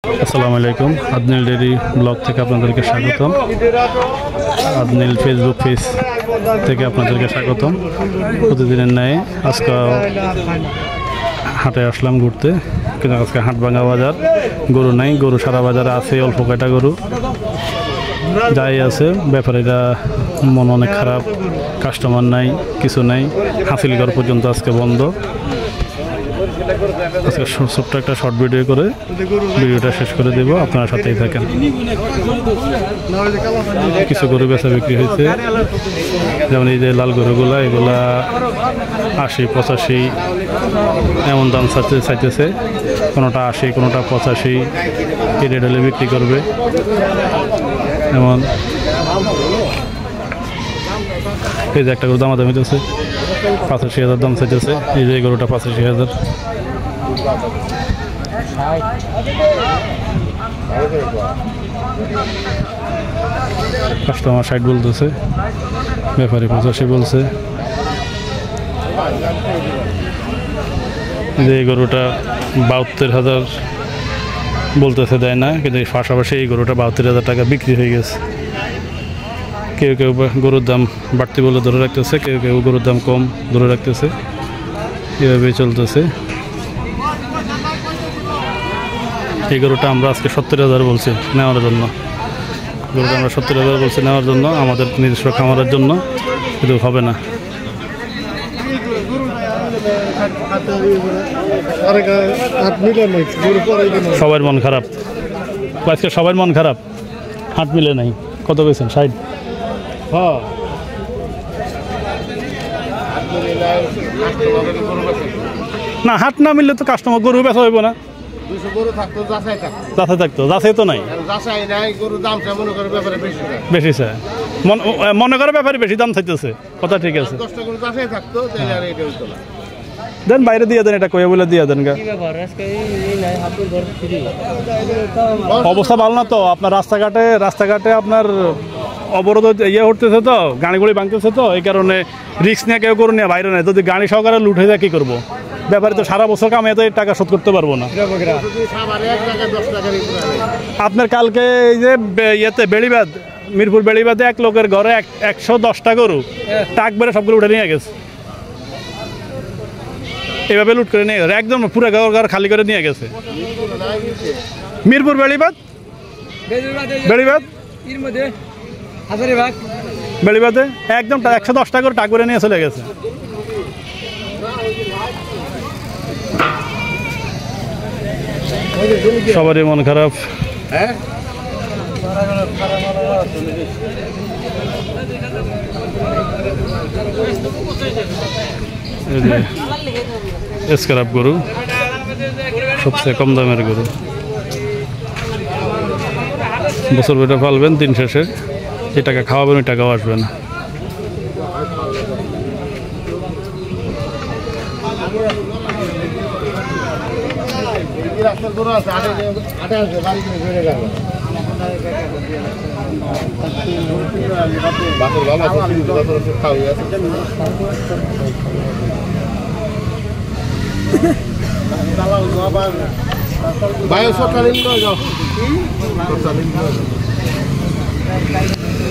আসসালামু আলাইকুম, আদনিল dairy blog থেকে আপনাদেরকে স্বাগতম। আদনিল ফেসবুক পেজ থেকে আপনাদেরকে স্বাগতম। প্রতিদিনের ন্যায় আজকে হাটে আসলাম ঘুরতে, কিন্তু আজকে হাট ভাঙা বাজার, গরু নাই। গরু সারা বাজারে আছে অল্প কয়টা গরু যাই আছে। ব্যাপারীরা মন অনেক খারাপ, কাস্টমার নাই, কিছু নাই। হাসিলঘর পর্যন্ত আজকে বন্ধ। আজকে ছোট্ট একটা শর্ট ভিডিও করে ভিডিওটা শেষ করে দেব, আপনারা সাথেই থাকেন। কিছু গরু বেচা বিক্রি হয়েছে, যেমন এই যে লাল গরুগুলা, এগুলা 80-85 এমন দাম চাইতেছে। কোনোটা 80, কোনোটা 85 এই রেট হলে বিক্রি করবে। এমন এই যে একটা গরু দামাদামি হইতেছে, 85,000 দাম চাইতেছে। এই যে গরুটা 85,000। কাস্টমার 60 বলতেছে, ব্যাপারী 85 বলছে। যে গরুটা 72,000 বলতেছে, দেয় না। কিন্তু পাশাপাশি এই গরুটা 72,000 টাকা বিক্রি হয়ে গেছে। কেউ কেউ গরুর দাম বাড়তি বলে ধরে রাখতেছে, কেউ কেউ গরুর দাম কম ধরে রাখতেছে। এভাবেই চলতেছে। এই গরুটা আমরা আজকে 70,000 বলছি নেওয়ার জন্য। গরুটা আমরা 70,000 বলছি নেওয়ার জন্য, আমাদের নিজস্ব খামারের জন্য, কিন্তু হবে না। সবার মন খারাপ আজকে, সবার মন খারাপ। হাট মিলে নাই। কত পেয়েছেন? 60। না, হাট না মিললে তো কাস্টমার গরু বেচা হইব না। যাচাই তো নাই, বেশি চাই। মনে করে ব্যাপারে বেশি দাম চাইতেছে, কথা ঠিক আছে। দেন বাইরে দিয়ে দেন, এটা কয়ে বলে দিয়ে দেন। অবস্থা ভালো না তো আপনার। রাস্তাঘাটে আপনার অবরোধ ইয়ে উঠতেছে তো, গাড়িগুলি ভাঙতেছে তো, এই কারণে রিস্ক নিয়ে কেউ করে নিয়ে বাইরে নেয়। যদি গাড়ি সহকারে লুট হয়ে যায় কী করবো? ব্যাপারে তো সারা বছর কামে তো টাকা শোধ করতে পারবো না। আপনার কালকে এই যে ইয়েতে বেড়িবাদ, মিরপুর বেড়িবাদে এক লোকের ঘরে 110টা গরু টাক বেড়ে সবগুলো উঠে নিয়ে গেছে। এভাবে লুট করে নিয়ে গেছে, একদম পুরো ঘর খালি করে নিয়ে গেছে। মিরপুর বেড়িবাদ বেড়িবাদে একদম 110টা করে টাক বেড়ে নিয়ে চলে গেছে। সবারই মন খারাপ। স্ক্র্যাপ গরু, সবচেয়ে কম দামের গরু। বছর বেটা পালবেন, দিন শেষে যে টাকা খাওয়াবেন ওই টাকাও আসবে না।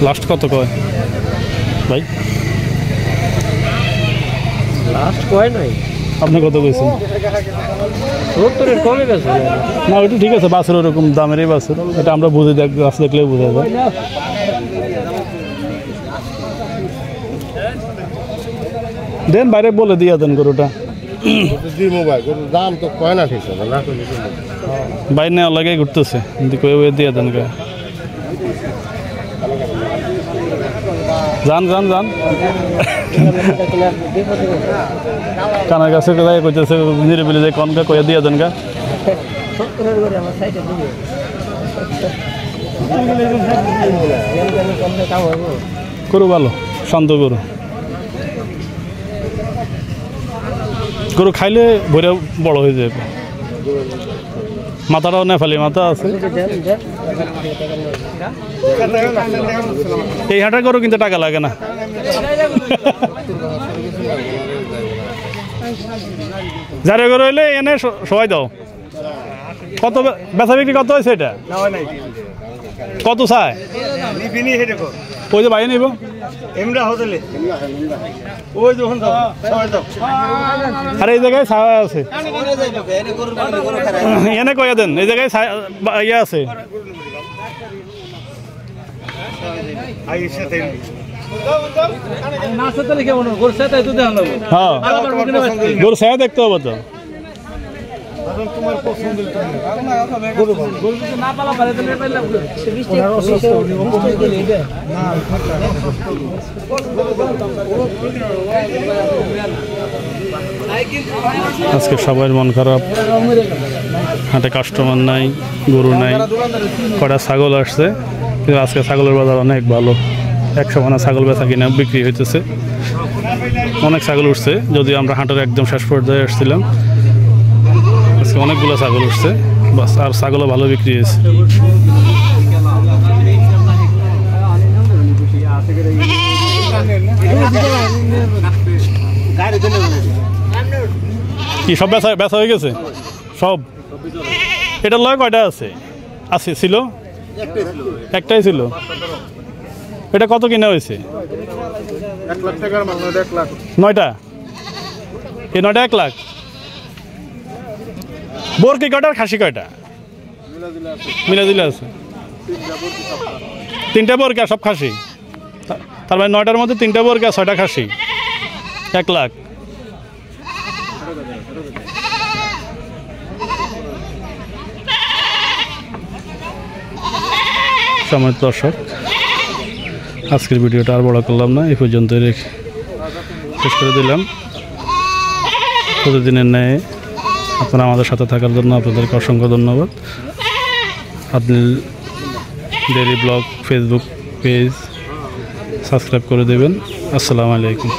লাস্ট কত কয় ভাই? লাস্ট কয় নাই। আপনি কত কইছেন? 70-এর কমে গেছে না? ওইটা ঠিক আছে, বাছুর ওরকম দামেরই বাছুর, এটা আমরা বুঝে গাছ দেখলেই বোঝা যায়। দেন বাইরে বলে দিয়ে দেন গরুটা। বাইরে নেওয়া লাগে ঘুরতেছে, দিয়ে দেন। যান কানের কাছে কোথায় কইতেছে, নিরিবিলি যে কনকা কয়ে দিয়ে দেন গা। গরু ভালো, শান্ত গরু। গরু খাইলে ভরে বড় হয়ে যাবে। মাথাটাও নেপালি মাথা আছে। এই হাটের গরু কিন্তু টাকা লাগে না। যারে গরু হইলে এনে সবাই দাও। কত বেচা বিক্রি কত হয়েছে এটা? কত চায়? ওই যে বাইরে নিব আরে এই জায়গায় ছায়া আছে এনে কয়া দেন এই জায়গায় ইয়ে আছে গরু ছায়া দেখতে হবে তো আজকে সবার মন খারাপ হাটে কাস্টমার নাই গরু নাই কটা ছাগল আসছে কিন্তু আজকে ছাগলের বাজার অনেক ভালো 100 মানা ছাগল বেচা কিনা বিক্রি হইতেছে অনেক ছাগল উঠছে যদি আমরা হাটের একদম শেষ পর্যায়ে আসছিলাম আজকে অনেকগুলো ছাগল উঠছে বাস আর ছাগলও ভালো বিক্রি হয়েছে কি সব বেচা হয়ে গেছে সব এটা লয় কয়টা আছে আছে ছিল একটাই ছিল এটা কত কিনা হয়েছে 1 লাখ টাকার মাল 1 লাখ 9টা এই 9টা 1 লাখ বোরকি কয়টা খাসি কয়টা মিলা দিলে আছে 3টা বোরকা সব খাসি তার মানে 9টার মধ্যে 3টা বোরকা 6টা খাসি 1 লাখ সময় দর্শক আজকের ভিডিওটা আর বড় করলাম না এই পর্যন্ত শেষ করে দিলাম প্রতিদিনের ন্যায় আপনারা আমাদের সাথে থাকার জন্য আপনাদেরকে অসংখ্য ধন্যবাদ আপনি daily blog Facebook page subscribe করে দেবেন আসসালামু আলাইকুম